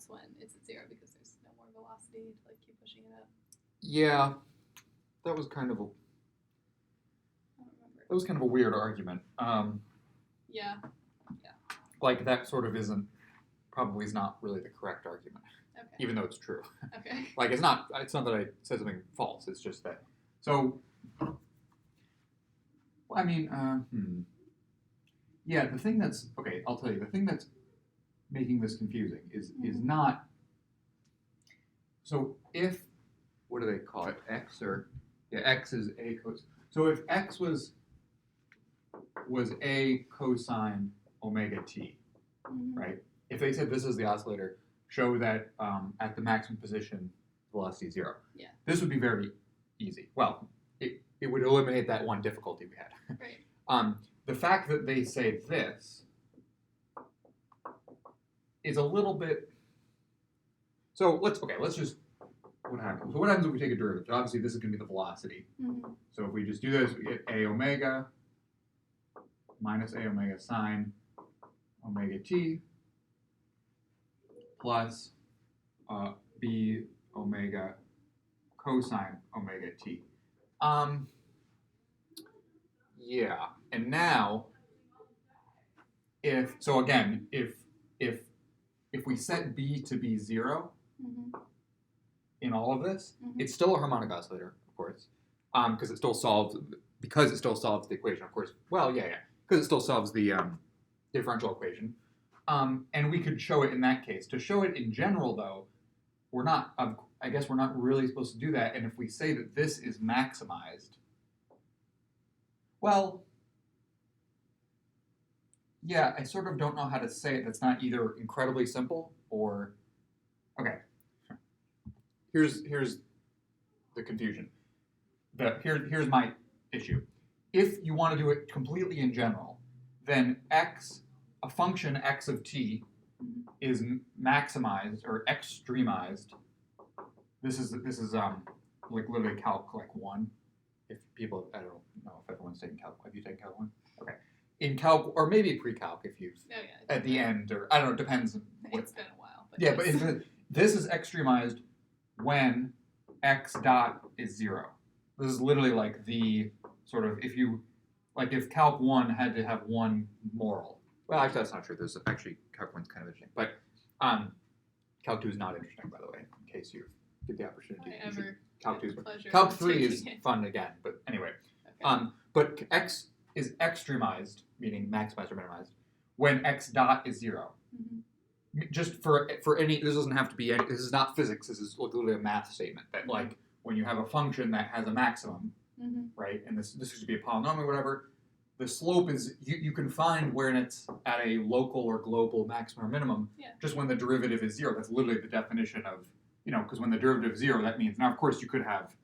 that's when it's at 0 because there's no more velocity to like keep pushing it up. Yeah, that was kind of a I don't remember. that was kind of a weird argument. Yeah. Like that sort of probably is not really the correct argument, Okay. even though it's true. Okay. Like it's not that I said something false. It's just that. So, I mean, yeah. The thing that's okay. I'll tell you. The thing that's making this confusing is not. So if what do they call it? X or X is a cos. So if X was a cosine omega t, right? If they said this is the oscillator, show that at the maximum position, velocity is 0. Yeah. This would be very easy. Well, it would eliminate that one difficulty we had. Right. The fact that they say this is a little bit. So let's just what happens. So what happens if we take a derivative? So obviously, this is going to be the velocity. So if we just do this, we get a omega minus a omega sine omega t plus b omega cosine omega t. Yeah, and now if we set b to be 0 in all of this, it's still a harmonic oscillator, of course, because it still solves the equation, of course. Well, yeah, because it still solves the differential equation. And we could show it in that case. To show it in general, though, we're not. I guess we're not really supposed to do that. And if we say that this is maximized, well, yeah, I sort of don't know how to say it. That's not either incredibly simple or okay. Here's the confusion. Here's my issue. If you want to do it completely in general, then a function x of t is maximized or extremized. This is like literally calc like 1. If people, I don't know if everyone's taking calc. Have you taken calc 1? Okay. In calc or maybe pre-calc if you've at the end or I don't know. It depends. It's been a while. But yeah, but this is extremized when x dot is 0. This is literally like the sort of if calc 1 had to have one moral. Well, actually, that's not true. There's actually calc 1's kind of interesting, but calc 2 is not interesting, by the way. In case you get the opportunity, calc 2 calc 3 is fun again, but anyway. Okay. But x is extremized, meaning maximized or minimized, when x dot is 0. Just for any, this doesn't have to be any. This is not physics. This is literally a math statement that like when you have a function that has a maximum, right, and this should be a polynomial or whatever. The slope is, you can find where it's at a local or global maximum or minimum, just when the derivative is 0. That's literally the definition of, because when the derivative is 0, that means, now of course you could have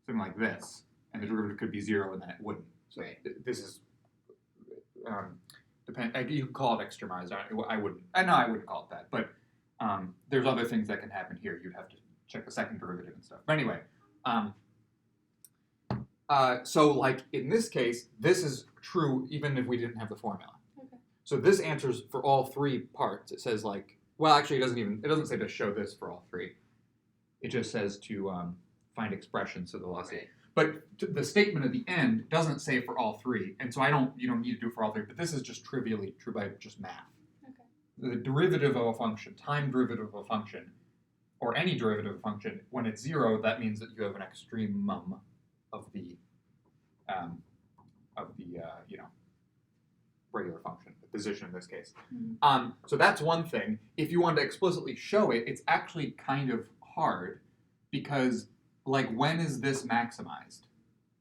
something like this, and the derivative could be 0 and then it wouldn't. So this is, you could call it extremized. I wouldn't call it that, but there's other things that can happen here. You'd have to check the second derivative and stuff. But anyway, so like in this case, this is true even if we didn't have the formula. Okay. So this answers for all 3 parts. It says like, well, actually it doesn't say to show this for all 3. It just says to find expressions of the velocity. Right. But the statement at the end doesn't say for all 3, and so you don't need to do it for all 3. But this is just trivially true by just math. Okay. The derivative of a function, time derivative of a function, or any derivative of a function, when it's 0, that means that you have an extremum of the regular function, the position in this case. So that's one thing. If you want to explicitly show it, it's actually kind of hard because, like, when is this maximized?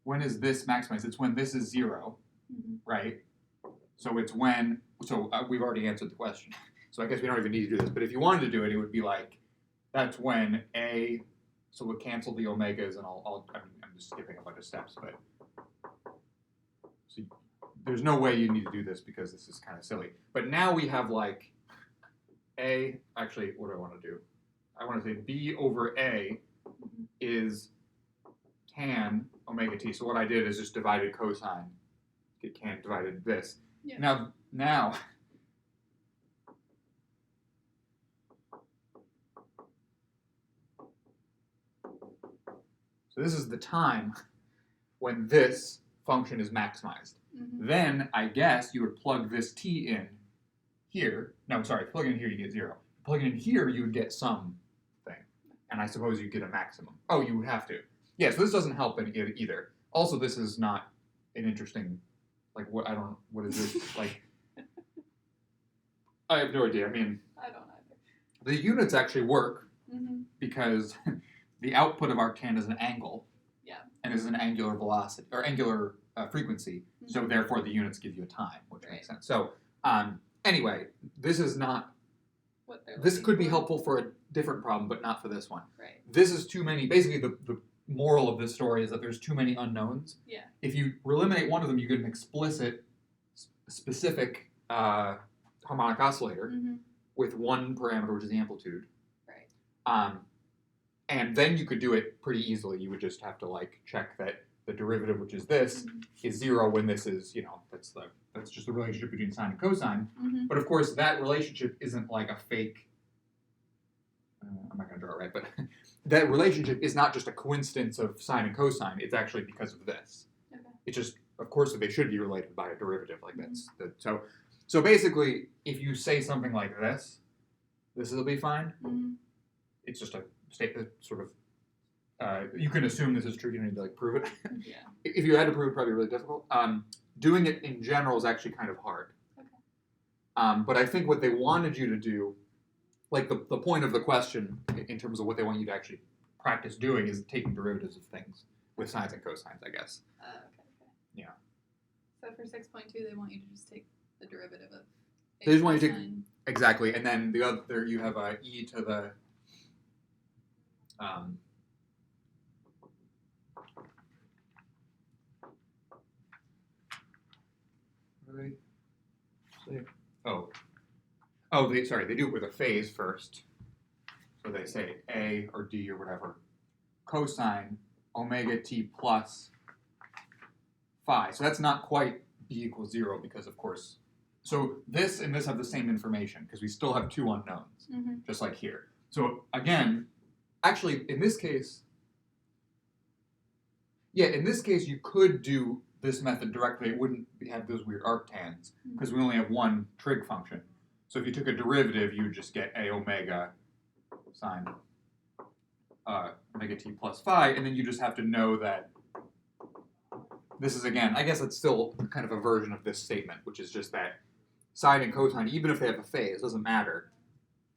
When is this maximized? It's when this is 0, right? So it's when. So we've already answered the question. So I guess we don't even need to do this. But if you wanted to do it, it would be like that's when a. So we'll cancel the omegas, and I'm just skipping a bunch of steps, but. So there's no way you need to do this because this is kind of silly. But now we have like a, actually, what do I want to do? I want to say b over a is tan omega t. So what I did is just divided cosine. It can't divided this. Yeah. Now, this is the time when this function is maximized. Mm-hmm. Then I guess you would plug this t in here. No, sorry, plug it in here, you get 0. Plug it in here, you would get some thing. And I suppose you get a maximum. Oh, you would have to. Yeah, so this doesn't help either. Also, this is not an interesting, like, what is this? Like, I have no idea. I mean, I don't either. the units actually work Mm-hmm. because the output of arctan is an angle. Yeah. And is an angular velocity, or angular frequency. Mm-hmm. So therefore the units give you a time, which Right. makes sense. So anyway, this is not, What they're this looking could be for. helpful for a different problem, but not for this one. Right. This is too many, basically the moral of this story is that there's too many unknowns. Yeah. If you eliminate one of them, you get an explicit, specific harmonic oscillator Mm-hmm. with one parameter, which is the amplitude. Right. And then you could do it pretty easily. You would just have to like check that the derivative, which is this, Mm-hmm. is is 0 when this is, that's just the relationship between sine and cosine. Mm-hmm. But of course, that relationship isn't like a fake. I'm not going to draw it right, but that relationship is not just a coincidence of sine and cosine. It's actually because of this. Okay. It's just, of course, that they should be related by a derivative like this. So basically, if you say something like this will be fine. Mm-hmm. It's just a statement, sort of. You can assume this is true. You don't need to like prove it. Yeah. If you had to prove it, probably really difficult. Doing it in general is actually kind of hard. Okay. But I think what they wanted you to do, like the point of the question in terms of what they want you to actually practice doing, is taking derivatives of things with sines and cosines, I guess. Okay. Yeah. So for 6.2, they want you to just take the derivative of. They just want you to cosine. Exactly, and then the other you have e to the. What do they say? They do it with a phase first. So they say a or d or whatever, cosine omega t plus phi. So that's not quite b equals 0 because of course. So this and this have the same information because we still have two unknowns, Mm-hmm. just like here. So again, actually in this case, you could do this method directly. It wouldn't have those weird arctans because we only have one trig function. So if you took a derivative, you would just get a omega sine omega t plus phi, and then you just have to know that this is, again, I guess it's still kind of a version of this statement, which is just that sine and cosine, even if they have a phase, doesn't matter.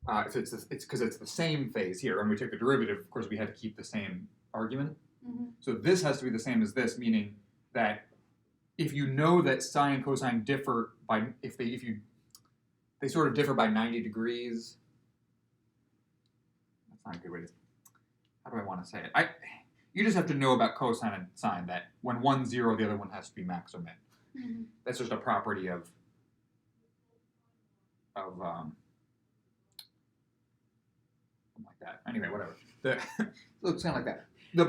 If it's because it's the same phase here, and we took the derivative, of course, we had to keep the same argument. Mm-hmm. So this has to be the same as this, meaning that if you know that sine and cosine differ by, they sort of differ by 90 degrees. That's not a good way to, how do I want to say it? You just have to know about cosine and sine, that when one's 0, the other one has to be max or min. Mm-hmm. That's just a property of something like that. Anyway, whatever. Looks kind of like that.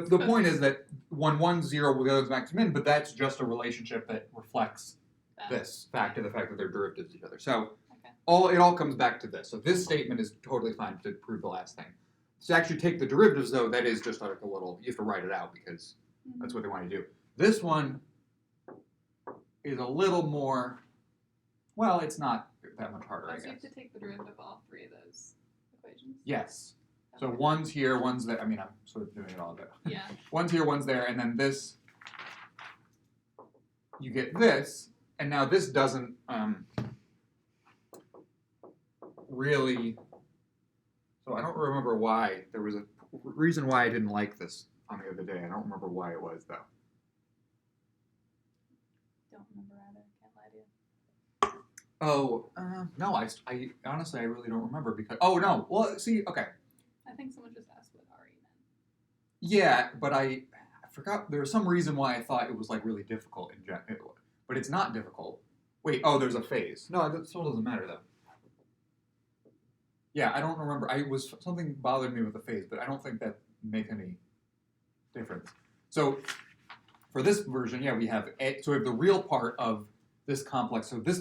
The point is that when one's 0, the other's max or min, but that's just a relationship that reflects this fact and the fact that they're derivatives of each other. So it all comes back to this. So this statement is totally fine to prove the last thing. To actually take the derivatives, though, that is just like a little, you have to write it out because that's what they want to do. This one is a little more, well, it's not that much harder, I So you guess. have to take the derivative of all three of those equations? Yes. So Okay. one's here, one's there. I mean, I'm sort of doing it all a bit. Yeah. One's here, one's there, and then this, you get this, and now this doesn't really, so I don't remember why. There was a reason why I didn't like this on the other day. I don't remember why it was, though. Don't remember either. Can't lie to you. Oh, no, I honestly, I really don't remember because, oh, no, well, see, okay. I think someone just asked what RE meant. Yeah, but I forgot, there was some reason why I thought it was, like, really difficult in general, but it's not difficult. Wait, oh, there's a phase. No, that still doesn't matter, though. Yeah, I don't remember. Something bothered me with the phase, but I don't think that makes any difference. So for this version, yeah, we have so we have the real part of this complex. So this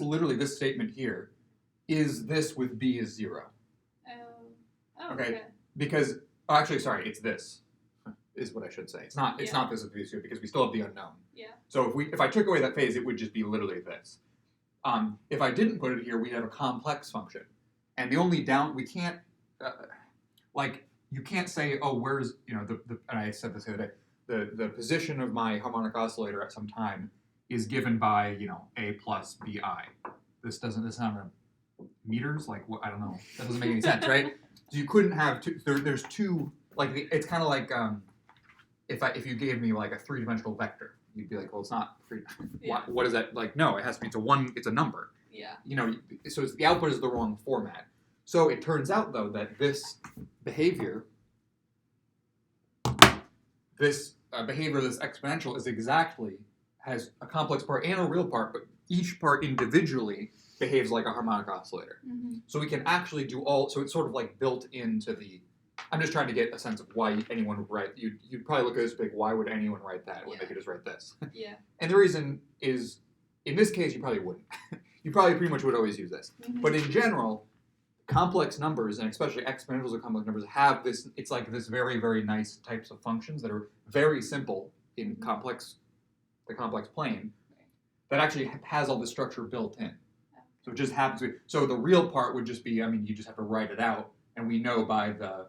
statement here is this with b is 0. Oh, Okay. okay. Because, actually, sorry, it's this. is what I should say. It's not Yeah. not this here because we still have the unknown. Yeah. So if I took away that phase, it would just be literally this. If I didn't put it here, we'd have a complex function, and the only we can't you can't say, oh, where's the and I said this the other day, the position of my harmonic oscillator at some time is given by a plus bi. This not meters, like what, I don't know, that doesn't make any sense, right? So you couldn't have two. There's two, it's kind of like if you gave me like a three-dimensional vector, you'd be like, well, it's not three. Yeah. What is that? Like, no, it has to be it's a number. Yeah. So the output is the wrong format. So it turns out though that this behavior, this exponential has a complex part and a real part, but each part individually behaves like a harmonic oscillator. Mm-hmm. So we can actually do so it's sort of like built into the, I'm just trying to get a sense of why anyone would write, you'd probably look at this big, why would anyone write that when they could just write this? Yeah. And the reason is, in this case, you probably wouldn't. You probably pretty much would always use this. Mm-hmm. But in general, complex numbers, and especially exponentials of complex numbers, have this, it's like this very, very nice types of functions that are very simple in the complex plane, that actually has all the structure built in. So it just happens to, so the real part would just be, you just have to write it out, and we know by the,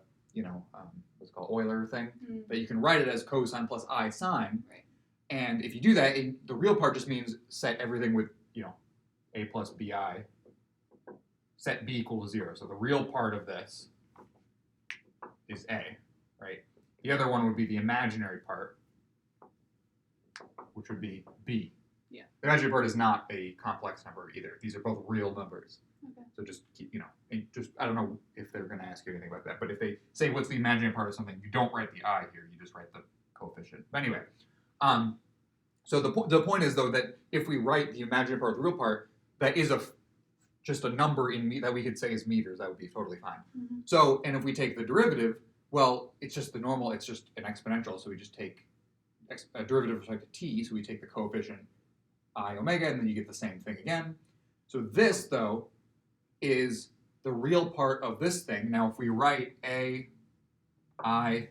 what's called Euler thing, that you can write it as cosine plus I sine. Right. And if you do that, the real part just means set everything with, a plus bi, set b equals 0. So the real part of this is a, right? The other one would be the imaginary part, which would be b. Yeah. The imaginary part is not a complex number either. These are both real numbers. Okay. So just keep, I don't know if they're going to ask you anything about that, but if they say what's the imaginary part of something, you don't write the I here, you just write the coefficient. But anyway, so the point is though that if we write the imaginary part of the real part, that is just a number that we could say is meters, that would be totally fine. Mm-hmm. So, and if we take the derivative, well, it's just the normal, it's just an exponential, so we just take a derivative with respect to t, so we take the coefficient I omega, and then you get the same thing again. So this, though, is the real part of this thing. Now, if we write a, I,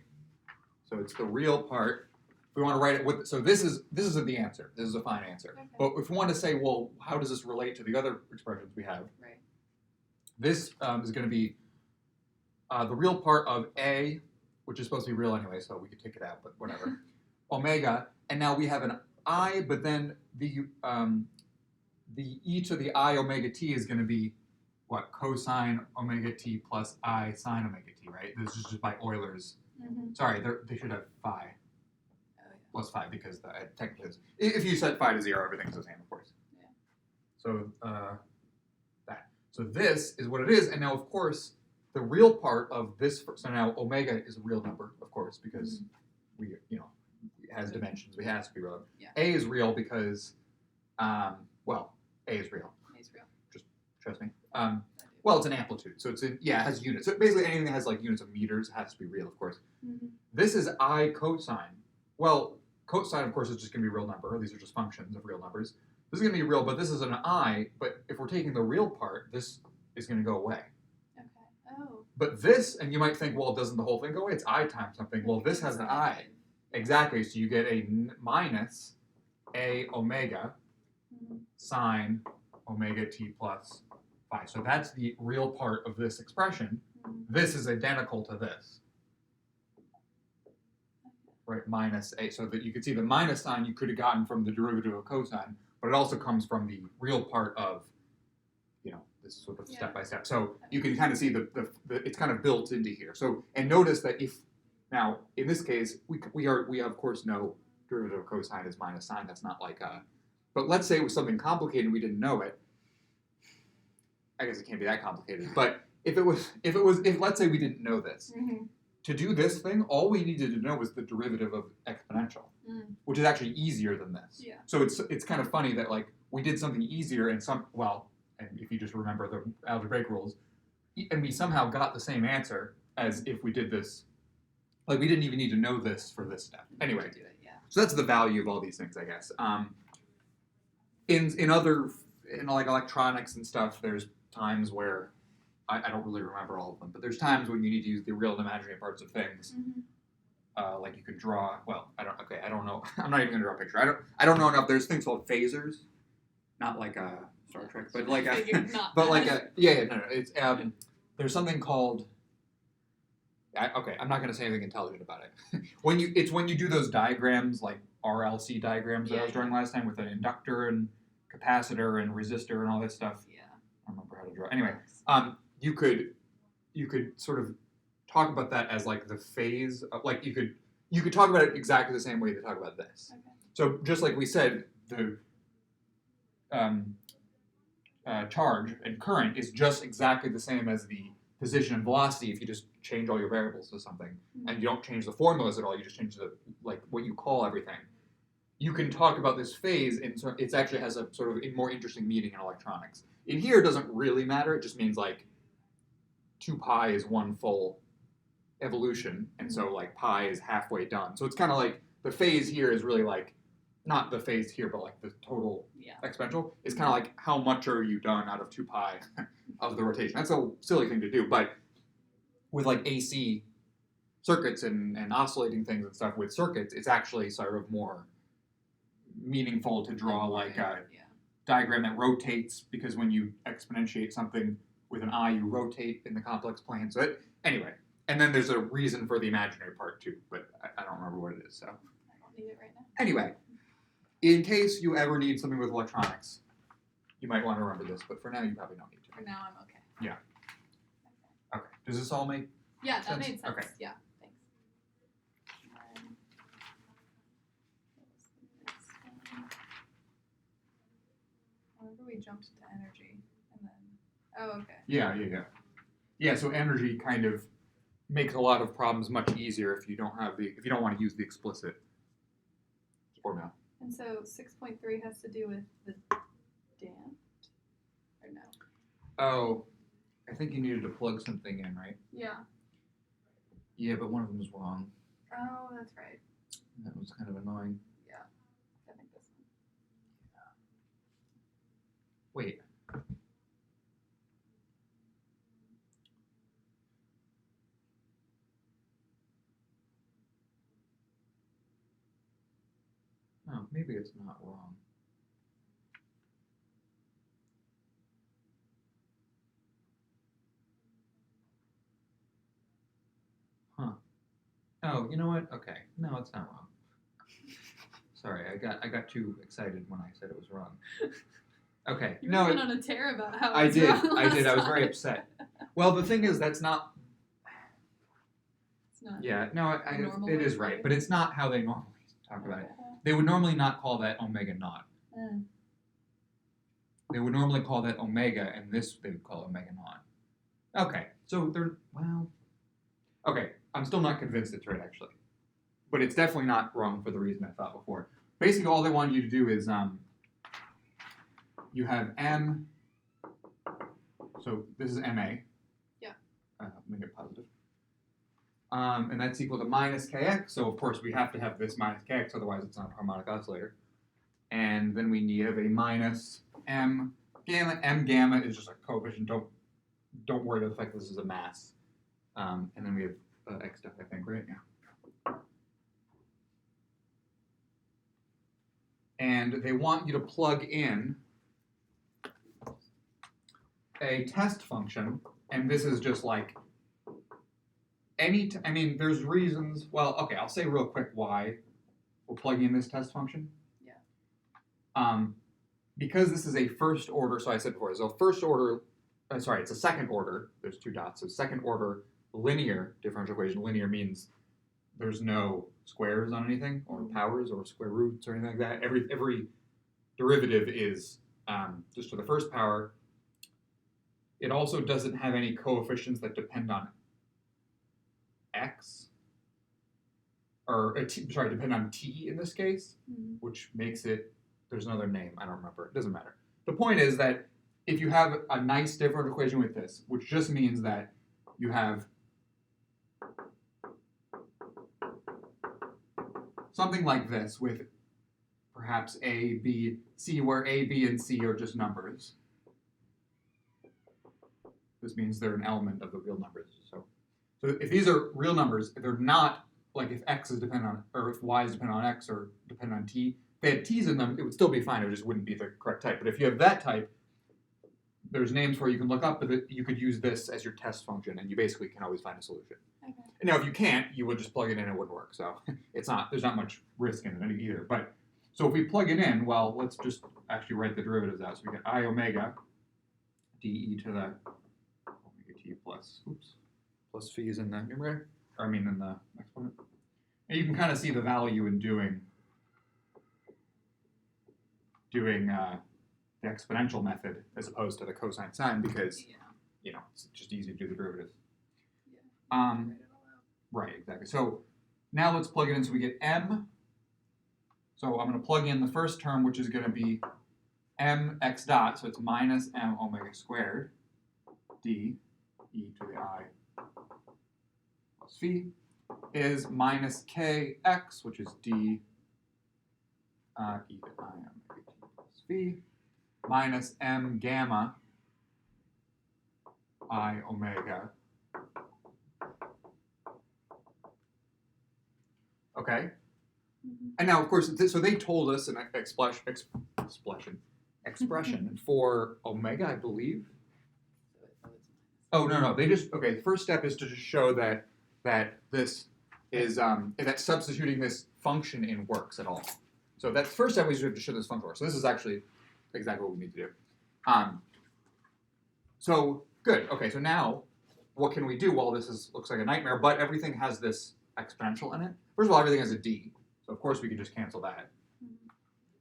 so it's the real part. If we want to write it so this isn't the answer. This is a fine answer. Okay. But if we want to say, well, how does this relate to the other expressions we have? Right. This is going to be the real part of a, which is supposed to be real anyway, so we could take it out, but whatever. Omega, and now we have an I, but then the e to the I omega t is going to be what? Cosine omega t plus I sine omega t, right? This is just by Euler's. Mm-hmm. Sorry, they should have phi Oh, yeah. plus phi because technically, if you set phi to 0, everything's the same, of course. Yeah. So that. So this is what it is, and now of course the real part of this. So now omega is a real number, of course, because we it has dimensions. It has to be real. Yeah. A is real because, A is real. It's real. Just trust me. I do. Well, it's an amplitude, so it has units. So basically, anything that has like units of meters has to be real, of course. Mm-hmm. This is I cosine. Well, cosine, of course, is just going to be a real number. These are just functions of real numbers. This is going to be real, but this is an I. But if we're taking the real part, this is going to go away. Okay. Oh. But this, and you might think, well, doesn't the whole thing go away? It's I times something. Well, this has an I. Exactly. So you get a minus a omega sine omega t plus phi. So that's the real part of this expression. This is identical to this. Right, minus a. So that you could see the minus sign you could have gotten from the derivative of cosine, but it also comes from the real part of, this sort of step by step. So you can kind of see the it's kind of built into here. So, and notice that now in this case we of course know derivative of cosine is minus sine. That's not like but let's say it was something complicated and we didn't know it. I guess it can't be that complicated. But if let's say we didn't know this. Mm-hmm. To do this thing, all we needed to know was the derivative of exponential, which is actually easier than this. Yeah. So it's kind of funny that like we did something easier and and if you just remember the algebraic rules, and we somehow got the same answer as if we did this. Like we didn't even need to know this for this step. Anyway, Do it, yeah. so that's the value of all these things, I guess. In like electronics and stuff, there's times where I don't really remember all of them, but there's times when you need to use the real and imaginary parts of things. Mm-hmm. like you could draw. Well, I don't know. I'm not even gonna draw a picture. I don't know enough. There's things called phasers, not like a Star Trek, but like a, Figured not but like that. a yeah, no. It's there's something called. Okay, I'm not gonna say anything intelligent about it. when you do those diagrams like RLC diagrams that I was drawing last time with an inductor and capacitor and resistor and all this stuff. Yeah. I don't remember how to draw. Anyway, you could sort of talk about that as like the phase of, like you could talk about it exactly the same way to talk about this. Okay. So just like we said, the charge and current is just exactly the same as the position and velocity if you just change all your variables to something, and you don't change the formulas at all. You just change the like what you call everything. You can talk about this phase, and it actually has a sort of a more interesting meaning in electronics. In here, it doesn't really matter. It just means like 2 pi is one full evolution, and so like pi is halfway done. So it's kind of like the phase here is really like not the phase here, but like the total exponential. It's kind of like how much are you done out of 2 pi of the rotation. That's a silly thing to do, but with like AC circuits and oscillating things and stuff with circuits, it's actually sort of more meaningful to draw like a diagram that rotates, because when you exponentiate something with an I, you rotate in the complex plane. So anyway, and then there's a reason for the imaginary part too, but I don't remember what it is. So I don't need it right now. anyway, in case you ever need something with electronics, you might want to remember this, but for now you probably don't need to. For now, I'm okay. Yeah. Okay. Does this all make Yeah, that sense? made sense. Okay. Yeah, thanks. I remember we jumped to energy, and then okay. Yeah, so energy kind of makes a lot of problems much easier if you don't want to use the explicit formula. And so 6.3 has to do with the damped, or no? Oh, I think you needed to plug something in, right? Yeah. Yeah, but one of them was wrong. Oh, that's right. That was kind of annoying. Yeah. I think this one. Wait. Oh, maybe it's not wrong. Huh. Oh, you know what? Okay. No, it's not wrong. Sorry, I got too excited when I said it was wrong. Okay. You went on a tear about how I it's did. wrong I did. I was last very time. upset. Well, the thing is, that's not. It's not. Yeah. No, normal it way is to right, do but it's not how they normally talk about it. They would normally not call that omega naught. They would normally call that omega, and this they would call omega naught. Okay, so okay, I'm still not convinced it's right, actually. But it's definitely not wrong for the reason I thought before. Basically, all they wanted you to do is, you have M, so this is MA. Yeah. Make it positive. And that's equal to minus kx, so of course we have to have this minus kx, otherwise it's not a harmonic oscillator. And then we have a minus m gamma. M gamma is just a coefficient. Don't worry about the fact that this is a mass. And then we have x dot, I think, right? Yeah. And they want you to plug in a test function, and this is just like there's reasons. Well, okay, I'll say real quick why we're plugging in this test function. Yeah. Because this is a first order, so I said before, so first order, it's a second order, there's 2 dots, so second order linear differential equation. Linear means there's no squares on anything, or powers, or square roots, or anything like that. Every derivative is just to the first power. It also doesn't have any coefficients that depend on x, depend on t in this case, which makes it, there's another name, I don't remember, it doesn't matter. The point is that if you have a nice differential equation with this, which just means that you have something like this with perhaps A, B, C, where A, B, and C are just numbers. This means they're an element of the real numbers. So if these are real numbers, they're not like if x is dependent on, or if y is dependent on x or dependent on t, if they had t's in them, it would still be fine. It just wouldn't be the correct type. But if you have that type, there's names where you can look up, but you could use this as your test function, and you basically can always find a solution. Okay. And now, if you can't, you would just plug it in and it wouldn't work. So there's not much risk in it either. But so if we plug it in, well, let's just actually write the derivatives out. So we get I omega dE to the omega t plus phi is in the numerator, or I mean in the exponent. And you can kind of see the value in doing the exponential method as opposed to the cosine sine because it's just easy to do the derivatives. Yeah. Right, exactly. So now let's plug it in. So we get m. So I'm going to plug in the first term, which is going to be mx dot. So it's minus m omega squared d e to the I plus phi is minus kx, which is d e to I omega t plus phi, minus m gamma I omega. Okay? Mm-hmm. And now, of course, so they told us an expression for omega, I believe. Oh, no. They just, okay, the first step is to just show that this is, that substituting this function in works at all. So that first step we have to show this function works. So this is actually exactly what we need to do. So, good. Okay, so now, what can we do? Well, this looks like a nightmare, but everything has this exponential in it. First of all, everything has a d. So, of course, we can just cancel that.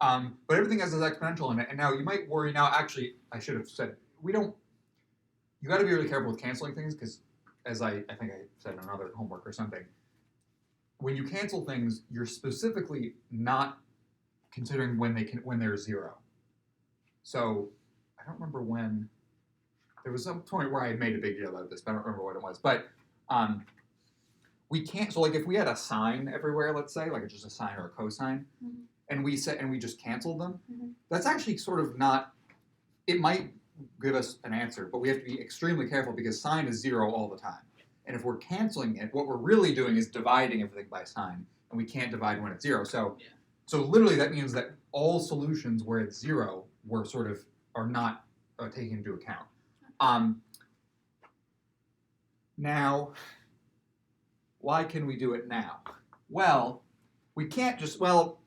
But everything has this exponential in it. And now you might worry, now actually, I should have said, you got to be really careful with canceling things because, as I think I said in another homework or something, when you cancel things, you're specifically not considering when they're zero. So I don't remember when, there was some point where I had made a big deal about this, but I don't remember what it was. But we can't, so like if we had a sine everywhere, let's say, like it's just a sine or a cosine, and we just canceled them, that's actually sort of not, it might give us an answer, but we have to be extremely careful because sine is zero all the time. And if we're canceling it, what we're really doing is dividing everything by sine, and we can't divide when it's zero. So literally that means that all solutions where it's zero are not taken into account. Now, why can we do it now? Well, we can't just, so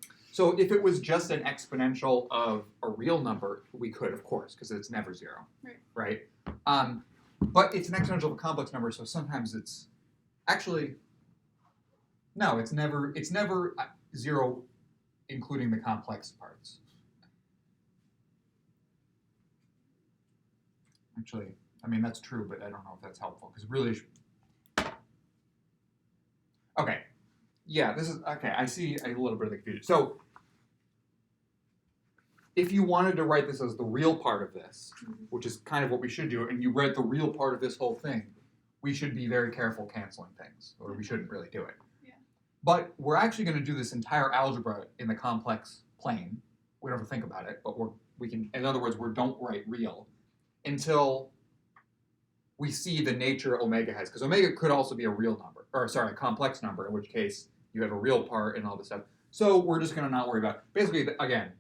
if it was just an exponential of a real number, we could, of course, because it's never zero, right? But it's an exponential of a complex number, so sometimes it's actually, no, it's never zero, including the complex parts. Actually, I mean, that's true, but I don't know if that's helpful, because really, okay, yeah, this is, okay, I see a little bit of the confusion. So, if you wanted to write this as the real part of this, which is kind of what we should do, and you read the real part of this whole thing, we should be very careful canceling things, or we shouldn't really do it. Yeah. But we're actually going to do this entire algebra in the complex plane. We don't have to think about it, but we can, in other words, we don't write real until we see the nature omega has, because omega could also be a real number, or sorry, a complex number, in which case you have a real part and all this stuff. So we're just going to not worry about it. Basically, again,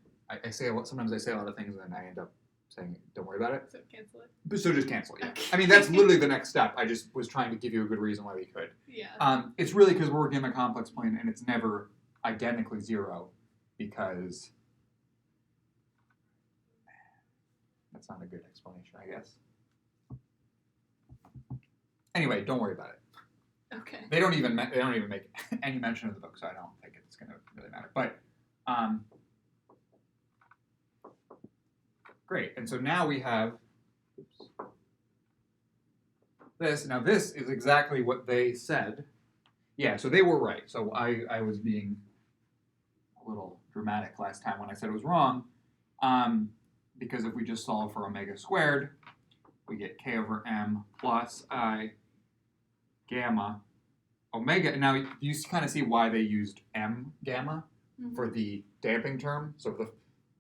sometimes I say a lot of things and then I end up saying, don't worry about it. So cancel it. So just cancel it, yeah. Okay. I mean, that's literally the next step. I just was trying to give you a good reason why we could. Yeah. It's really because we're working in a complex plane and it's never identically zero because that's not a good explanation, I guess. Anyway, don't worry about it. Okay. They don't even make any mention of the book, so I don't think it's going to really matter. But great, and so now we have this. Now this is exactly what they said. Yeah, so they were right. So I was being a little dramatic last time when I said it was wrong, because if we just solve for omega squared, we get k over m plus I gamma omega. And now you kind of see why they used m gamma for the damping term. So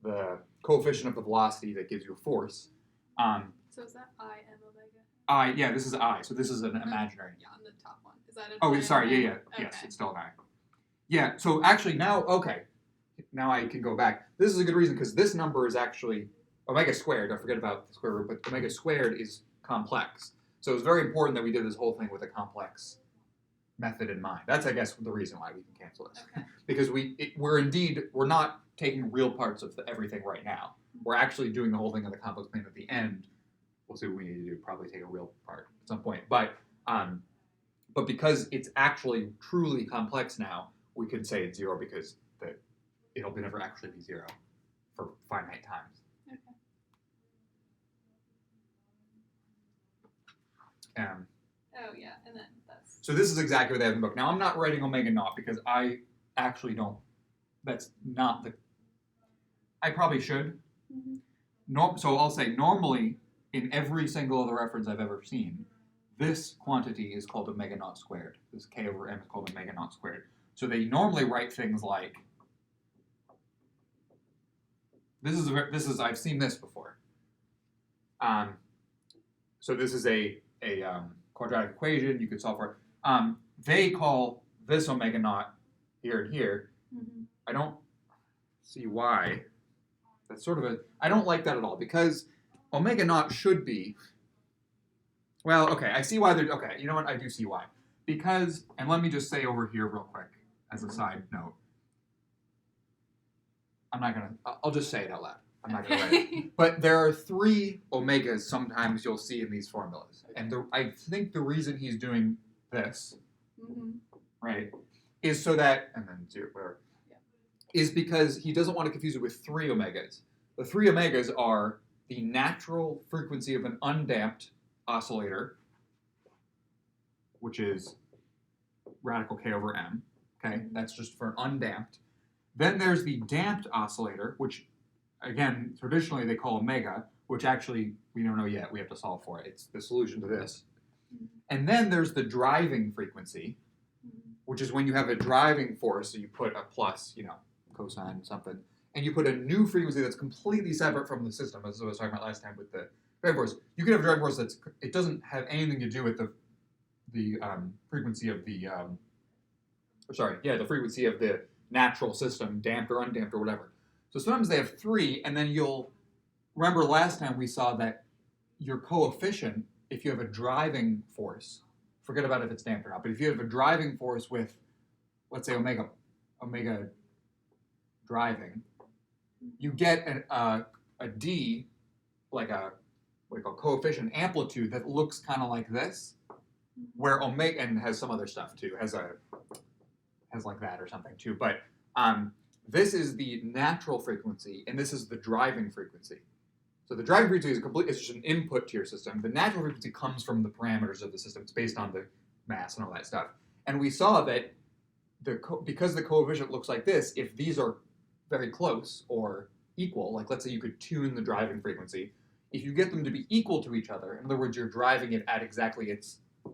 the coefficient of the velocity that gives you a force. So is that I m omega? Yeah, this is I. So this is an imaginary. Yeah, on the top one. Is that a Oh, an sorry. I? Yeah. Okay. Yes, it's still an I. Yeah. So actually now, okay, now I can go back. This is a good reason because this number is actually omega squared. I forget about the square root, but omega squared is complex. So it's very important that we did this whole thing with a complex method in mind. That's, I guess, the reason why we can cancel this. Okay. Because we're not taking real parts of everything right now. We're actually doing the whole thing on the complex plane at the end. We'll see what we need to do. Probably take a real part at some point. But because it's actually truly complex now, we can say it's zero because it'll never actually be zero for finite times. Okay. Oh yeah, and then that's. So this is exactly what they have in the book. Now I'm not writing omega naught because I actually don't. That's not the. I probably should. Mm-hmm. So I'll say normally in every single other reference I've ever seen, this quantity is called omega naught squared. This k over m is called omega naught squared. So they normally write things like. This is I've seen this before. So this is a quadratic equation you could solve for. They call this omega naught here and here. Mm-hmm. I don't see why. That's sort of I don't like that at all because omega naught should be. Well, okay, I see why they're. Okay, you know what? I do see why. Because, and let me just say over here real quick as a side note. I'll just say it out loud. I'm not going to write it. But there are 3 omegas sometimes you'll see in these formulas. And I think the reason he's doing this, Mm-hmm. right, is so that, and then 0, whatever, is because he doesn't want to confuse it with 3 omegas. The 3 omegas are the natural frequency of an undamped oscillator, which is radical k over m. Okay, that's just for undamped. Then there's the damped oscillator, which, again, traditionally they call omega, which actually we don't know yet. We have to solve for it. It's the solution to this. And then there's the driving frequency, which is when you have a driving force, so you put a plus, cosine something, and you put a new frequency that's completely separate from the system, as I was talking about last time with the driving force. You could have a driving force it doesn't have anything to do with the frequency of the frequency of the natural system, damped or undamped or whatever. So sometimes they have 3, and then you'll remember last time we saw that your coefficient, if you have a driving force, forget about if it's damped or not, but if you have a driving force with, let's say omega driving, you get a d, like a what do you call coefficient amplitude that looks kind of like this, where omega, and has some other stuff too, has like that or something too, but this is the natural frequency, and this is the driving frequency. So the driving frequency it's just an input to your system. The natural frequency comes from the parameters of the system. It's based on the mass and all that stuff. And we saw that because the coefficient looks like this, if these are very close or equal, like let's say you could tune the driving frequency, if you get them to be equal to each other, in other words, you're driving it at exactly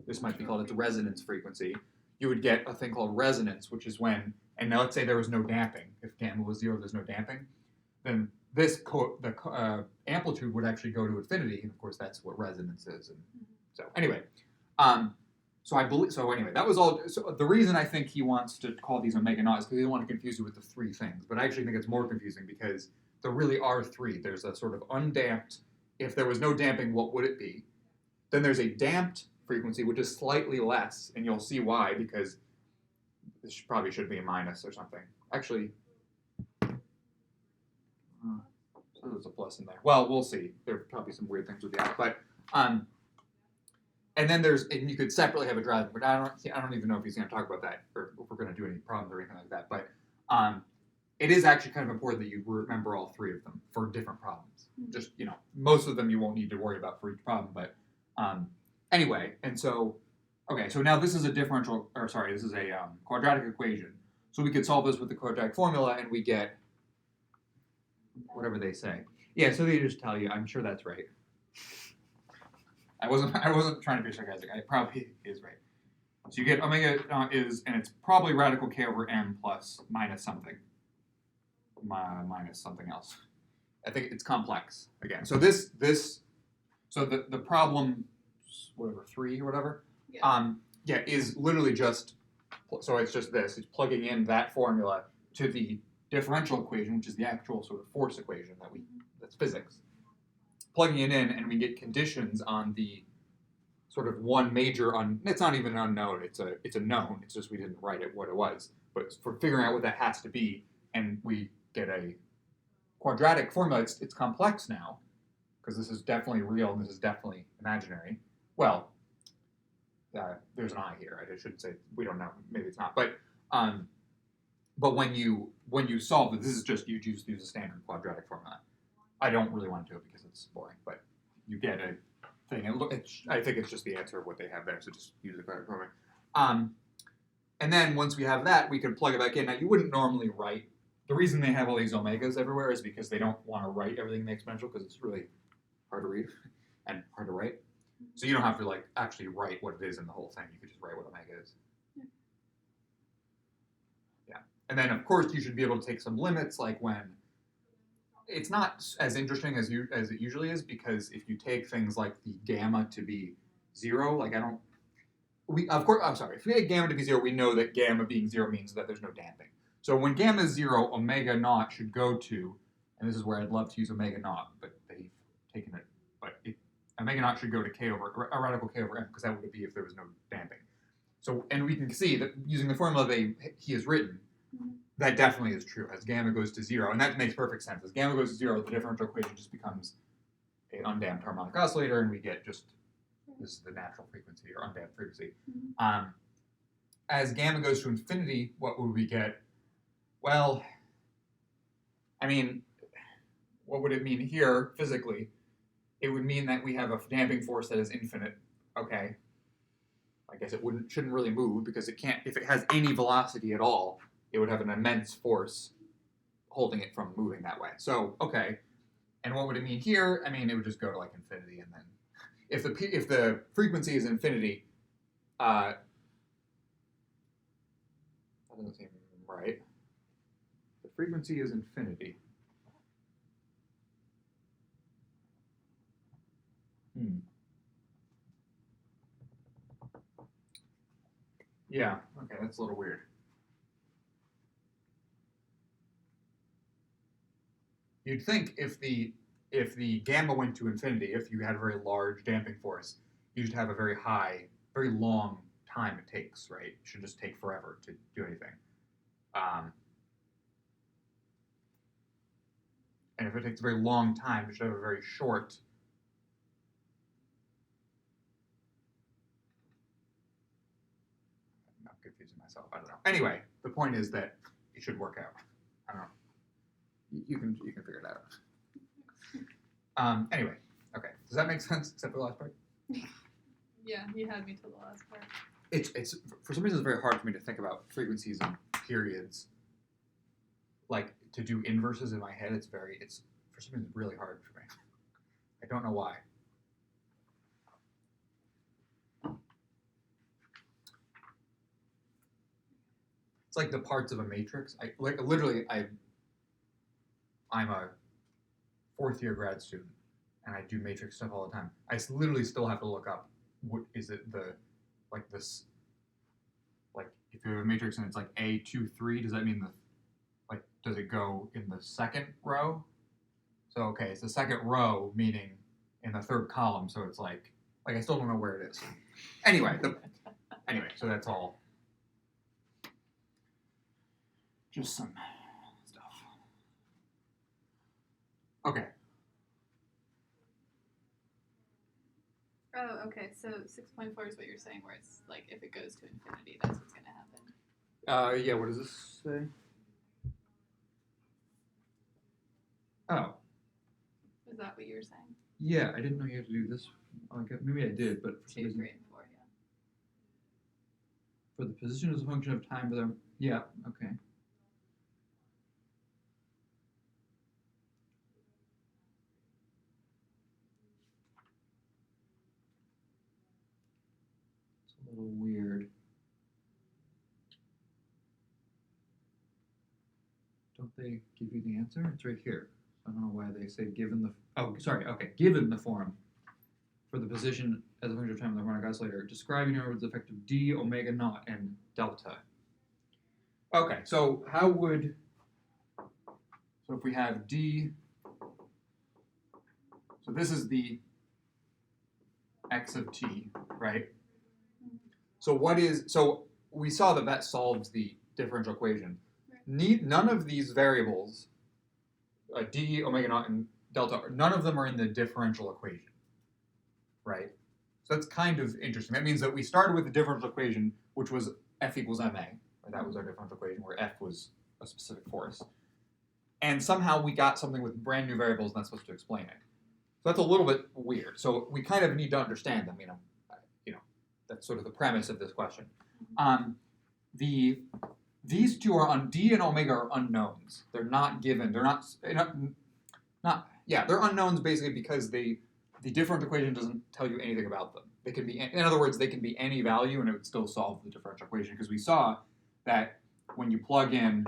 this might be called its resonance frequency, you would get a thing called resonance, which is when, and now let's say there was no damping. If gamma was 0, there's no damping. Then the amplitude would actually go to infinity, and of course that's what resonance is. And so anyway, anyway, that was all. So the reason I think he wants to call these omega naught is because he doesn't want to confuse you with the 3 things. But I actually think it's more confusing because there really are 3. There's a sort of undamped. If there was no damping, what would it be? Then there's a damped frequency, which is slightly less, and you'll see why, because this probably should be a minus or something. Actually, so there's a plus in there. Well, we'll see. There are probably some weird things with the out, but and then and you could separately have a driver, but I don't even know if he's going to talk about that or if we're going to do any problems or anything like that. But it is actually kind of important that you remember all 3 of them for different problems. Just most of them you won't need to worry about for each problem, but anyway, and so okay, so now this is this is a quadratic equation. So we could solve this with the quadratic formula, and we get whatever they say. Yeah, so they just tell you. I'm sure that's right. I wasn't trying to be sarcastic. It probably is right. So you get omega and it's probably radical k over m plus minus something else. I think it's complex again. So so the problem whatever 3 or whatever. Yeah. Is literally just, so it's just this. It's plugging in that formula to the differential equation, which is the actual sort of force equation that's physics. Plugging it in, and we get conditions on the sort of one major it's not even an unknown. It's a known. It's just we didn't write it what it was. But for figuring out what that has to be, and we get a quadratic formula. It's complex now because this is definitely real and this is definitely imaginary. Well, there's an I here. I shouldn't say we don't know. Maybe it's not. But when you solve it, this is just you just use a standard quadratic formula. I don't really want to do it because it's boring, but you get a thing. I think it's just the answer of what they have there. So just use the quadratic formula. And then once we have that, we can plug it back in. Now you wouldn't normally write. The reason they have all these omegas everywhere is because they don't want to write everything in the exponential because it's really hard to read and hard to write. So you don't have to like actually write what it is in the whole thing. You could just write what omega is. Yeah. And then of course you should be able to take some limits, like when it's not as interesting as it usually is, because if you take things like the gamma to be 0, like I'm sorry, if we take gamma to be 0, we know that gamma being 0 means that there's no damping. So when gamma is 0, omega naught should go to, and this is where I'd love to use omega naught, but they've taken it, omega naught should go to k over, a radical k over m, because that would be if there was no damping. So, and we can see that using the formula he has written, that definitely is true, as gamma goes to 0, and that makes perfect sense. As gamma goes to 0, the differential equation just becomes an undamped harmonic oscillator, and we get just, this is the natural frequency, or undamped frequency. As gamma goes to infinity, what would we get? Well, I mean, what would it mean here physically? It would mean that we have a damping force that is infinite. Okay. I guess it shouldn't really move because it can't. If it has any velocity at all, it would have an immense force holding it from moving that way. So okay. And what would it mean here? I mean, it would just go to like infinity, and then if the frequency is infinity, that doesn't seem right. The frequency is infinity. Yeah, okay, that's a little weird. You'd think if the gamma went to infinity, if you had a very large damping force, you should have a very high, very long time it takes, right? It should just take forever to do anything. And if it takes a very long time, it should have a very short. I'm confusing myself. I don't know. Anyway, the point is that it should work out. I don't know. You can figure it out. Anyway, okay. Does that make sense except for the last part? Yeah, you had me to the last part. It's for some reason it's very hard for me to think about frequencies and periods. Like to do inverses in my head, it's for some reason really hard for me. I don't know why. It's like the parts of a matrix. I'm a 4th year grad student, and I do matrix stuff all the time. I literally still have to look up what is it this, like if you have a matrix and it's like A2, 3, does that mean does it go in the second row? So okay, it's the second row, meaning in the 3rd column. So it's like I still don't know where it is. Anyway, so that's all. Just some stuff. Okay. Oh, okay. So 6.4 is what you're saying, where it's like if it goes to infinity, that's what's going to happen. Yeah. What does this say? Oh. Is that what you were saying? Yeah, I didn't know you had to do this. Maybe I did, but for 2, 3, and 4, yeah. For the position as a function of time for them. Yeah, okay. It's a little weird. Don't they give you the answer? It's right here. I don't know why they say given the. Oh, sorry. Okay, given the form for the position as a function of time of the harmonic oscillator, describing in the effect of d, omega naught, and delta. Okay, so how would, so if we have d, so this is the x of t, right? So what is, so we saw that that solves the differential equation. None of these variables, d, omega naught, and delta, none of them are in the differential equation, right? So that's kind of interesting. That means that we started with the differential equation, which was F equals ma, right? That was our differential equation, where F was a specific force. And somehow we got something with brand new variables, and that's supposed to explain it. So that's a little bit weird. So we kind of need to understand them, that's sort of the premise of this question. These two are d and omega are unknowns. They're not given. They're they're unknowns basically because the differential equation doesn't tell you anything about them. They can be, in other words, they can be any value and it would still solve the differential equation, because we saw that when you plug in,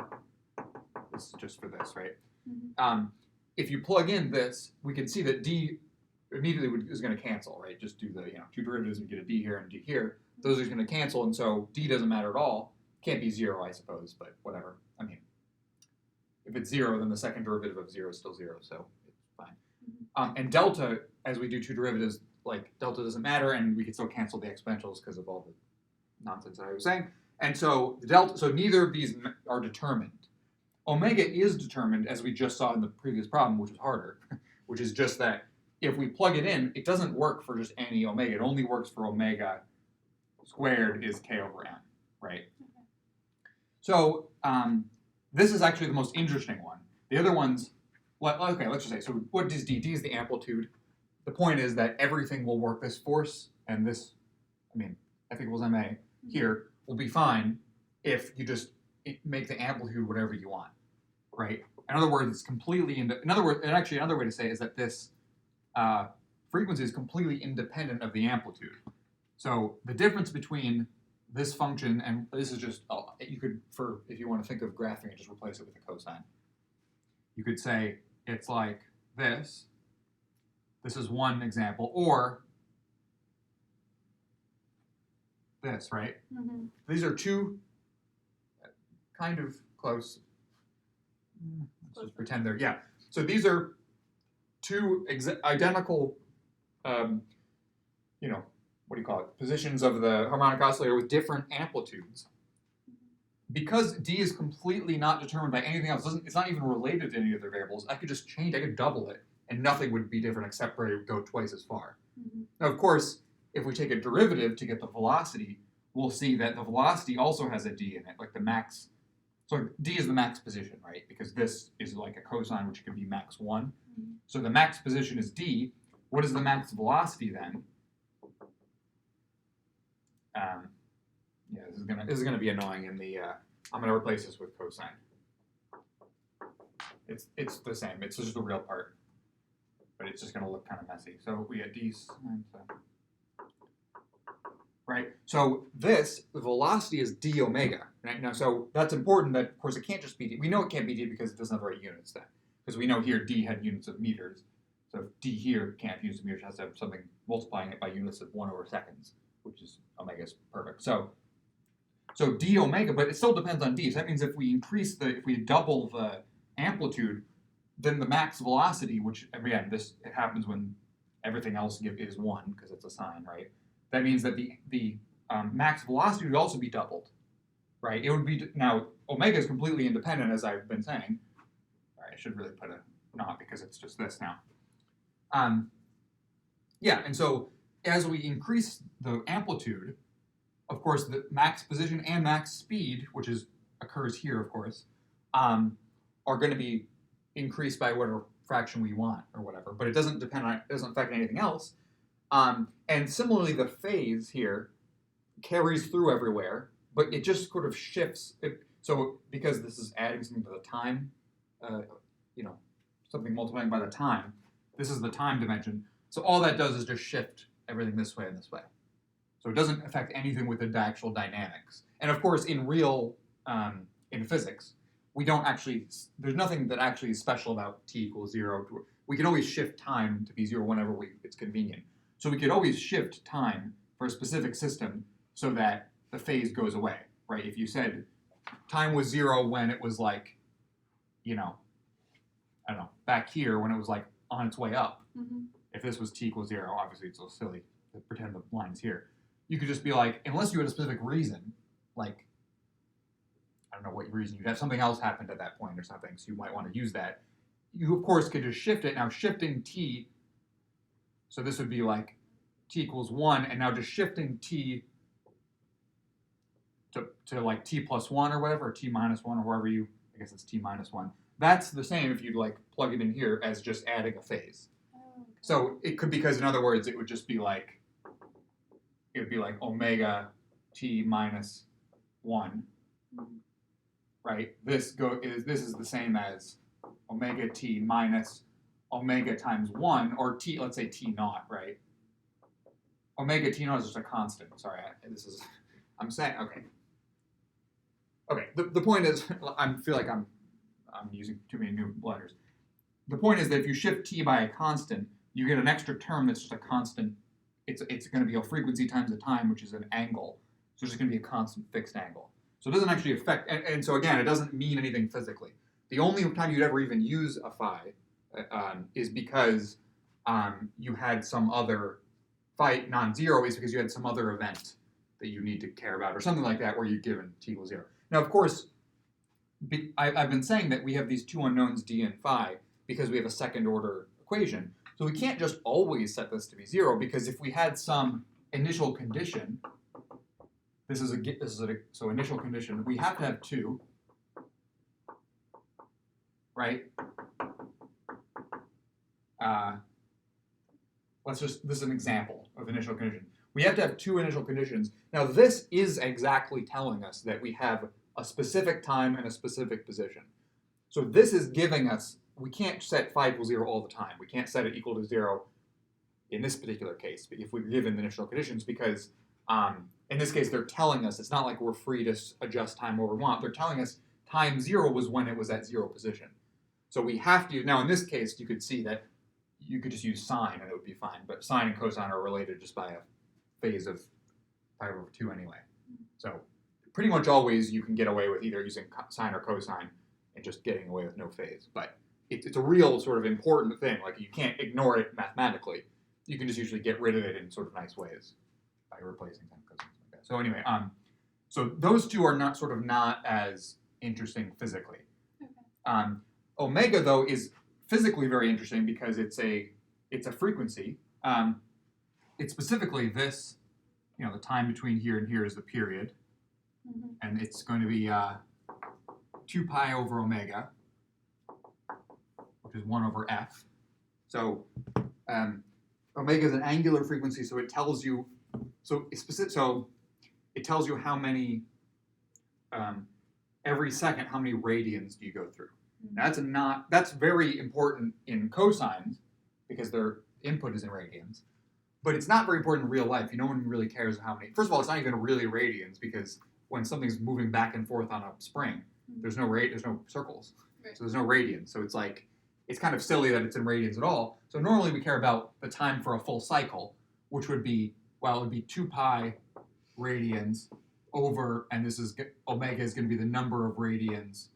this is just for this, right? If you plug in this, we can see that d immediately is going to cancel, right? Just do the two derivatives and get a d here and d here. Those are going to cancel, and so d doesn't matter at all. Can't be 0, I suppose, but whatever. I mean, if it's 0, then the second derivative of 0 is still 0, so it's fine. And delta, as we do two derivatives, like delta doesn't matter, and we can still cancel the exponentials because of all the nonsense that I was saying. And so the delta, so neither of these are determined. Omega is determined, as we just saw in the previous problem, which was harder, which is just that if we plug it in, it doesn't work for just any omega. It only works for omega squared is k over m, right? So this is actually the most interesting one. The other ones, well, okay, let's just say, so what is d? D is the amplitude. The point is that everything will work. This force and this, F equals ma here will be fine if you just make the amplitude whatever you want, right? In other words, it's completely, in other words, and actually another way to say it is that this frequency is completely independent of the amplitude. So the difference between this function, and this is just, you could, if you want to think of graphing it, just replace it with a cosine. You could say it's like this. This is one example, or this, right? These are two kind of close. Let's just pretend they're, yeah. So these are two identical, what do you call it, positions of the harmonic oscillator with different amplitudes. Because d is completely not determined by anything else, it's not even related to any of their variables, I could just change, I could double it, and nothing would be different except for it would go twice as far. Now, of course, if we take a derivative to get the velocity, we'll see that the velocity also has a d in it, like the max. So d is the max position, right? Because this is like a cosine, which can be max 1. So the max position is d. What is the max velocity then? This is gonna be annoying in the. I'm gonna replace this with cosine. It's the same. It's just the real part, but it's just gonna look kind of messy. So we get d sine. Right. So the velocity is d omega. Right now, so that's important. That of course it can't just be d. We know it can't be d because it doesn't have the right units then. Because we know here d had units of meters. So d here can't have units of meters. It has to have something multiplying it by units of 1/seconds, which is omega is perfect. So d omega, but it still depends on d. So that means if we double the amplitude, then the max velocity, which again, it happens when everything else is 1 because it's a sine, right? That means that the max velocity would also be doubled, right? It would be, now omega is completely independent, as I've been saying. All right, I should really put a not because it's just this now. Yeah, and so as we increase the amplitude, of course, the max position and max speed, which occurs here, of course, are going to be increased by whatever fraction we want or whatever. But it doesn't affect anything else. And similarly, the phase here carries through everywhere, but it just sort of shifts. So because this is adding something to the time, something multiplying by the time, this is the time dimension. So all that does is just shift everything this way and this way. So it doesn't affect anything with the actual dynamics. And of course, in in physics, there's nothing that actually is special about t equals 0. We can always shift time to be 0 whenever it's convenient. So we could always shift time for a specific system so that the phase goes away, right? If you said time was 0 when it was like, you know, I don't know, back here when it was like on its way up. Mm-hmm. If this was t equals 0, obviously it's so silly to pretend the line's here. You could just be like, unless you had a specific reason, like, I don't know what reason, you'd have something else happened at that point or something, so you might want to use that. You, of course, could just shift it. Now, shifting t, so this would be like t equals 1, and now just shifting t to like t plus 1 or whatever, or t minus 1, or wherever you, I guess it's t minus 1. That's the same if you'd like plug it in here as just adding a phase. Oh, okay. So it could, because in other words, it would just be like, it would be like omega t minus 1, right? This is the same as omega t minus omega times 1, or t, let's say t naught, right? Omega t naught is just a constant. Sorry, I'm saying, okay. Okay, the point is, I feel like I'm using too many new letters. The point is that if you shift t by a constant, you get an extra term that's just a constant. It's going to be a frequency times the time, which is an angle. So it's just going to be a constant fixed angle. So it doesn't actually affect, and so again, it doesn't mean anything physically. The only time you'd ever even use a phi is because you had some other phi non-zero, is because you had some other event that you need to care about, or something like that, where you've given t equals 0. Now, of course, I've been saying that we have these two unknowns d and phi because we have a second order equation. So we can't just always set this to be 0, because if we had some initial condition, so initial condition, we have to have 2, right? This is an example of initial condition. We have to have 2 initial conditions. Now this is exactly telling us that we have a specific time and a specific position. So this is giving us, we can't set phi equals 0 all the time. We can't set it equal to 0 in this particular case, but if we're given the initial conditions, because in this case they're telling us, it's not like we're free to adjust time where we want. They're telling us time 0 was when it was at 0 position. So we have to, now in this case you could see that you could just use sine and it would be fine, but sine and cosine are related just by a phase of pi over 2 anyway. So pretty much always you can get away with either using sine or cosine and just getting away with no phase. But it's a real sort of important thing. Like, you can't ignore it mathematically. You can just usually get rid of it in sort of nice ways by replacing sine and cosine like that. So anyway, so those two are not as interesting physically. Okay. Omega, though, is physically very interesting because it's a frequency. It's specifically this, the time between here and here is the period. Mm-hmm. And it's going to be 2 pi over omega, which is 1 over f. So omega is an angular frequency, so it tells you, it tells you how many, every second, how many radians do you go through. Mm-hmm. That's very important in cosines because their input is in radians. But it's not very important in real life. No one really cares how many. First of all, it's not even really radians, because when something's moving back and forth on a spring, there's no circles. Right. So there's no radians. So it's kind of silly that it's in radians at all. So normally we care about the time for a full cycle, which would be, it would be 2 pi radians over, and omega is going to be the number of radians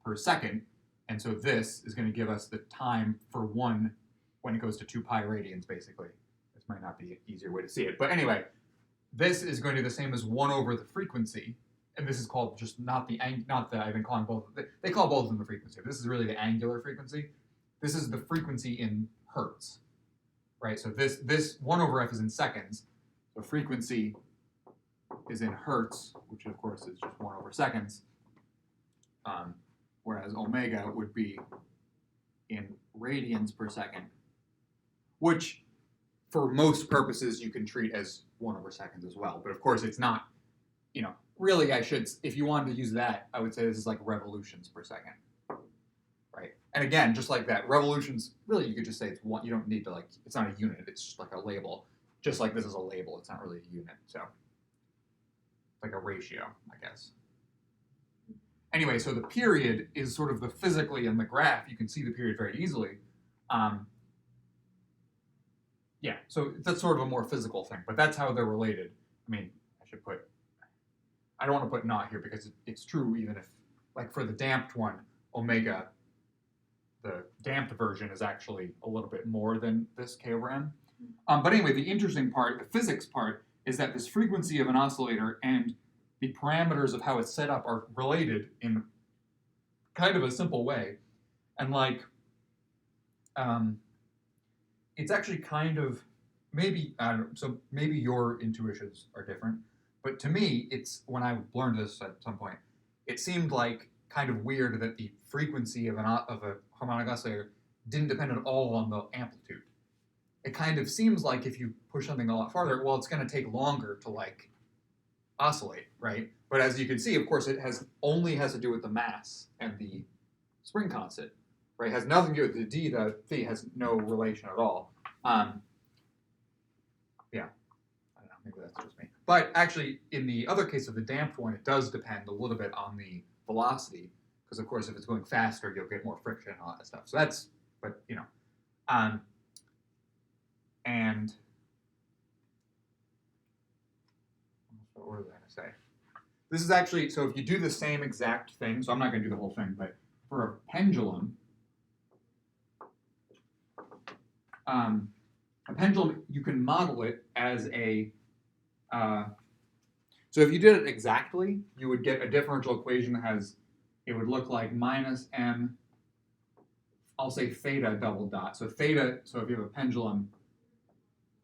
per second. And so this is going to give us the time for 1 when it goes to 2 pi radians, basically. This might not be an easier way to see it. But anyway, this is going to be the same as 1 over the frequency. And this is called just not the I've been calling both. They call both of them the frequency. This is really the angular frequency. This is the frequency in hertz, right? So this 1 over f is in seconds. So frequency is in hertz, which of course is just 1 over seconds. Whereas omega would be in radians per second, which for most purposes you can treat as 1 over seconds as well. But of course it's not, really if you wanted to use that, I would say this is like revolutions per second, right? And again, just like that, revolutions, really you could just say it's 1, you don't need to it's not a unit, it's just like a label. Just like this is a label, it's not really a unit, so like a ratio, I guess. Anyway, so the period is sort of the physically in the graph, you can see the period very easily. Yeah, so that's sort of a more physical thing, but that's how they're related. I mean, I don't want to put not here because it's true even if, like for the damped one, omega, the damped version is actually a little bit more than this k over m. But anyway, the interesting part, the physics part, is that this frequency of an oscillator and the parameters of how it's set up are related in kind of a simple way. And like, it's actually kind of, maybe, I don't know, so maybe your intuitions are different, but to me, it's, when I learned this at some point, it seemed like kind of weird that the frequency of a harmonic oscillator didn't depend at all on the amplitude. It kind of seems like if you push something a lot farther, well, it's going to take longer to like oscillate, right? But as you can see, of course, it only has to do with the mass and the spring constant, right? It has nothing to do with the d. The phi has no relation at all. Yeah, I don't know. Maybe that's just me. But actually, in the other case of the damped one, it does depend a little bit on the velocity, because of course, if it's going faster, you'll get more friction and all that stuff. So that's, but you know, and what was I going to say? This is actually, so if you do the same exact thing, so I'm not going to do the whole thing, but for a pendulum, you can model it as a, so if you did it exactly, you would get a differential equation that has, it would look like minus m, I'll say theta double dot. So theta, so if you have a pendulum,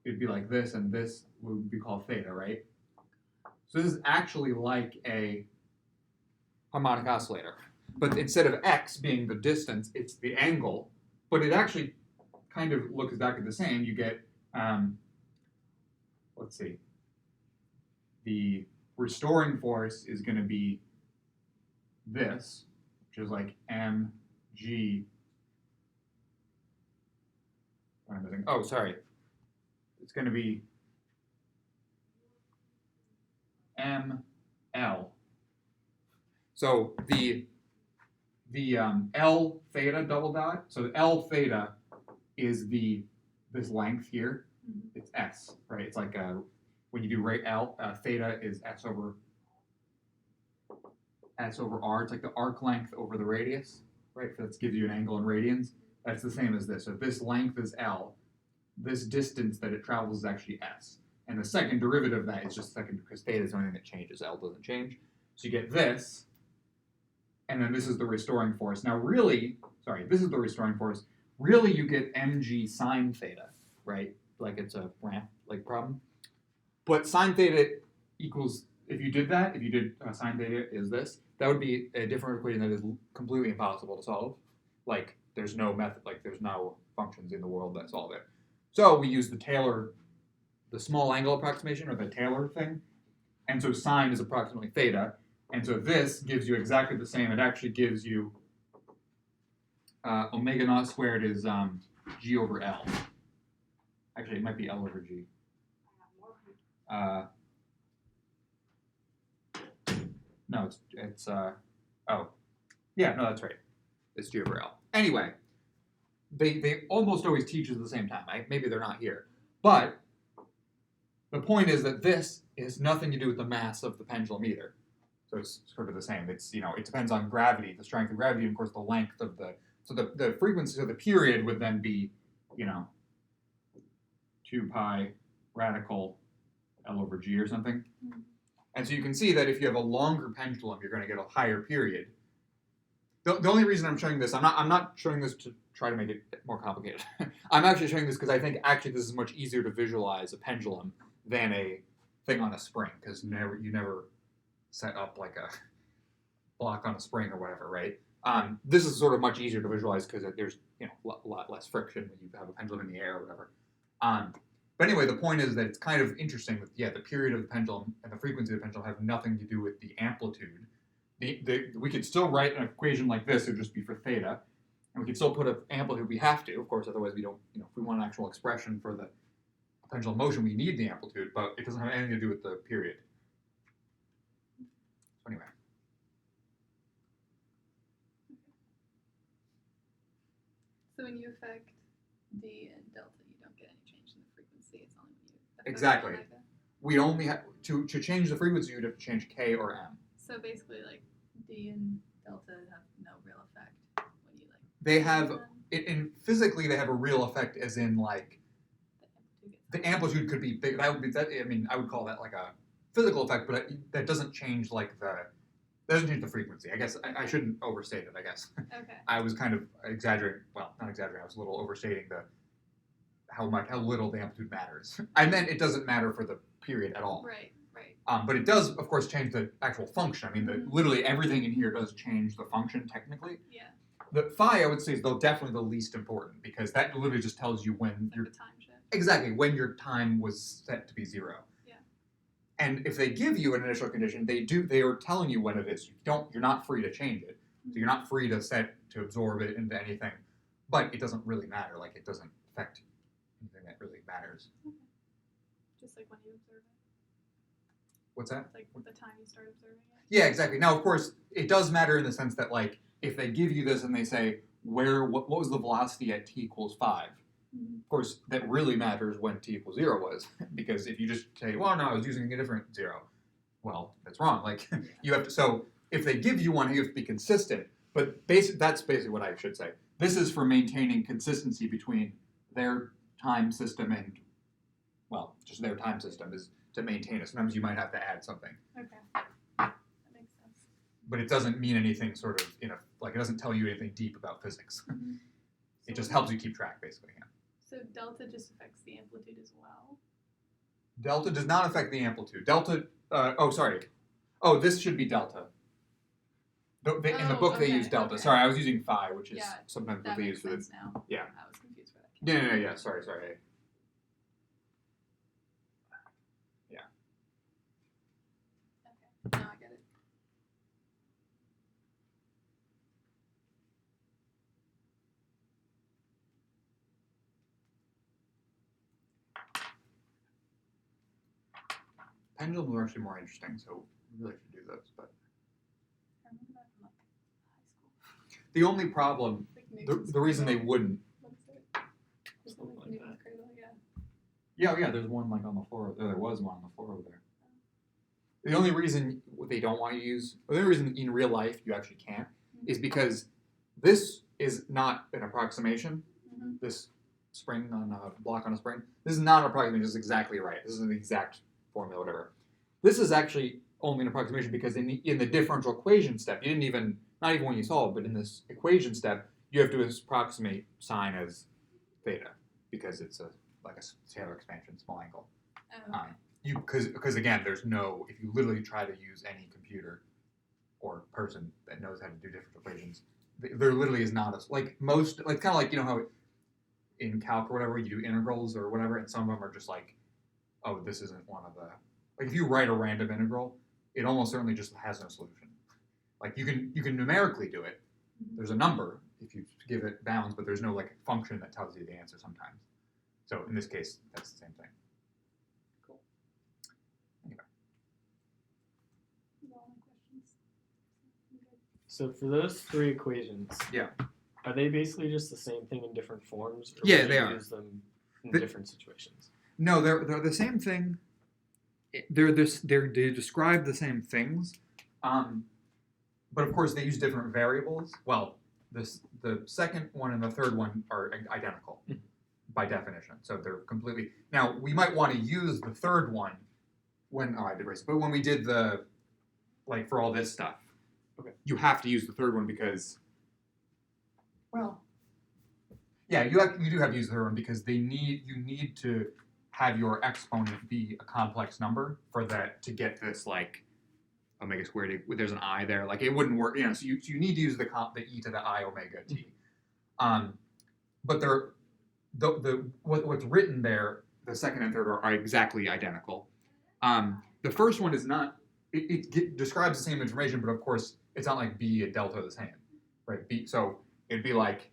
it'd be like this, and this would be called theta, right? So this is actually like a harmonic oscillator. But instead of x being the distance, it's the angle. But it actually kind of looks exactly the same. You get, let's see, the restoring force is going to be this, which is like mg. What am I missing? Oh, sorry. It's going to be ml. So the L theta double dot. So L theta is this length here. It's S, right? It's like when you do rate L, theta is S over R. It's like the arc length over the radius, right? So that gives you an angle in radians. That's the same as this. So this length is L. This distance that it travels is actually S. And the second derivative of that is just second, because theta is the only thing that changes. L doesn't change. So you get this, and then this is the restoring force. Now really, sorry, this is the restoring force. Really, you get mg sine theta, right? Like it's a ramp like problem. But sine theta equals, if you did sine theta is this, that would be a different equation that is completely impossible to solve. Like there's no method, like there's no functions in the world that solve it. So we use the Taylor, the small angle approximation, or the Taylor thing. And so sine is approximately theta. And so this gives you exactly the same. It actually gives you omega naught squared is g over L. Actually, it might be L over g. No, it's oh, yeah, no, that's right. It's g over L. Anyway, they almost always teach at the same time. Maybe they're not here. But the point is that this has nothing to do with the mass of the pendulum either. So it's sort of the same. It's, it depends on gravity, the strength of gravity, and of course the length of so the frequency of the period would then be, 2 pi radical L over G or something. Mm-hmm. And so you can see that if you have a longer pendulum, you're going to get a higher period. The only reason I'm showing this, I'm not showing this to try to make it more complicated. I'm actually showing this because I think actually this is much easier to visualize a pendulum than a thing on a spring, because you never set up like a block on a spring or whatever, right? This is sort of much easier to visualize because there's a lot less friction when you have a pendulum in the air or whatever. But anyway, the point is that it's kind of interesting that the period of the pendulum and the frequency of the pendulum have nothing to do with the amplitude. We could still write an equation like this. It would just be for theta, and we could still put an amplitude. We have to, of course, otherwise we don't. If we want an actual expression for the pendulum motion, we need the amplitude, but it doesn't have anything to do with the period. So anyway. So when you affect D and delta, you don't get any change in the frequency. Exactly. Like that. We only have to change the frequency. You'd have to change K or M. So basically, like D and delta have no real effect when you like. They have, them. in physically, they have a real effect, as in like The amplitude gets the amplitude could be big. That would be that. I mean, I would call that like a physical effect, but that doesn't change like doesn't change the frequency. I guess I shouldn't overstate it. I guess okay. I was kind of exaggerating. Well, not exaggerating. I was a little overstating how little the amplitude matters. I meant it doesn't matter for the period at all. Right. But it does, of course, change the actual function. I mean, literally everything in here does change the function technically. Yeah. The phi, I would say, is definitely the least important, because that literally just tells you when Like your the time shift. exactly when your time was set to be 0. Yeah. And if they give you an initial condition, they are telling you when it is. You're not free to change it. So you're not free to absorb it into anything. But it doesn't really matter. Like, it doesn't affect anything that really matters. Okay. Just like when you observe it. What's that? Like the time you start observing it. Yeah, exactly. Now, of course, it does matter in the sense that, like, if they give you this and they say, what was the velocity at t equals 5? Mm-hmm. Of course, that really matters when t equals 0 was, because if you just say, well, no, I was using a different 0, well, that's wrong. Like, you have to, so if they give you one, you have to be consistent. But that's basically what I should say. This is for maintaining consistency between their time system and, well, just their time system is to maintain it. Sometimes you might have to add something. Okay. That makes sense. But it doesn't mean anything sort of, it doesn't tell you anything deep about physics. Mm-hmm. It just helps you keep track, basically. Yeah. So delta just affects the amplitude as well? Delta does not affect the amplitude. Delta, this should be delta. In the book they use delta. Okay. Sorry, I was using phi, which is sometimes what That they makes use for sense the... now. Yeah. I was confused for that. Yeah, sorry. Yeah. Okay, now I get it. Pendulums are actually more interesting, so we really should do those. But I remember that from like high school. the only problem, Like Newton's the reason they cradle. wouldn't... What is it? Something like Newton's that. cradle, yeah. Yeah, there's one like on the floor. There was one on the floor over there. The only reason they don't want you to use, or the only reason in real life you actually can't, is because this is not an approximation. Mm-hmm. This spring on a block on a spring. This is not an approximation. This is exactly right. This is an exact formula, whatever. This is actually only an approximation because in the differential equation step, you didn't even, not even when you solve, but in this equation step, you have to approximate sine as theta because it's like a scalar expansion, small angle. Oh, okay. Because again, there's no, if you literally try to use any computer or person that knows how to do differential equations, there literally is not like most, like kind of like, how in calc or whatever, you do integrals or whatever, and some of them are just like, oh, this isn't one of the, like if you write a random integral, it almost certainly just has no solution. Like you can numerically do it. Mm-hmm. There's a number if you give it bounds, but there's no like function that tells you the answer sometimes. So in this case, that's the same thing. Cool. Anyway. Those are all my questions. I'm good. So for those 3 equations, Yeah. are they basically just the same thing in different forms? Or Yeah, would they you are. use them in The- different situations? No, they're the same thing. They describe the same things, but of course they use different variables. Well, the second one and the third one are identical by definition, so they're completely. Now we might want to use the third one I did race, but when we did for all this stuff, okay, you have to use the third one because, well, yeah, you do have to use the third one because you need to have your exponent be a complex number for that to get this like omega squared. There's an I there, like it wouldn't work, so you need to use the e to the I omega t. But what's written there, the second and third are exactly identical. The first one is not. It describes the same information, but of course it's not like B and delta are the same, right? B, so it'd be like,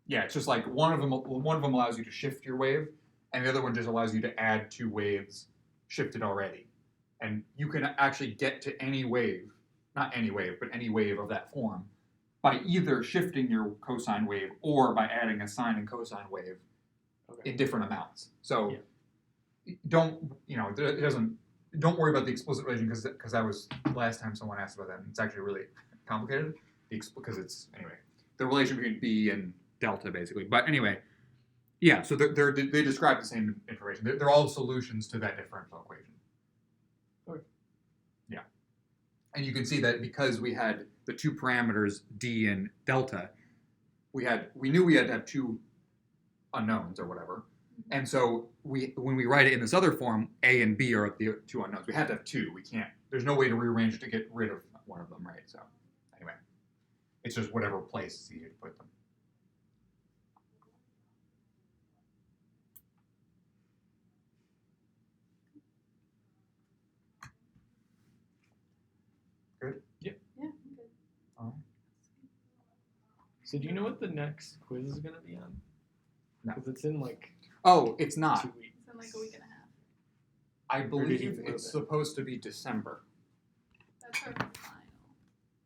yeah, it's just like one of them allows you to shift your wave, and the other one just allows you to add 2 waves shifted already. And you can actually get to any wave, not any wave, but any wave of that form, by either shifting your cosine wave or by adding a sine and cosine wave in different amounts. So don't, it doesn't, don't worry about the explicit relation because that was last time someone asked about that. And it's actually really complicated because it's, anyway, the relation between B and delta basically. But anyway, yeah, so they describe the same information. They're all solutions to that differential equation. Okay. Yeah. And you can see that because we had the two parameters D and delta, we knew we had to have two unknowns or whatever. And so when we write it in this other form, A and B are the two unknowns. We had to have two. We can't. There's no way to rearrange it to get rid of one of them, right? So anyway, it's just whatever place is easier to put them. Good? Yeah, I'm good. All right. So do you know what the next quiz is going to be on? No. Because it's in like Oh, it's not. 2 weeks. It's in like a week and a half. I did you believe move it's it? supposed to be December. That's perfectly fine.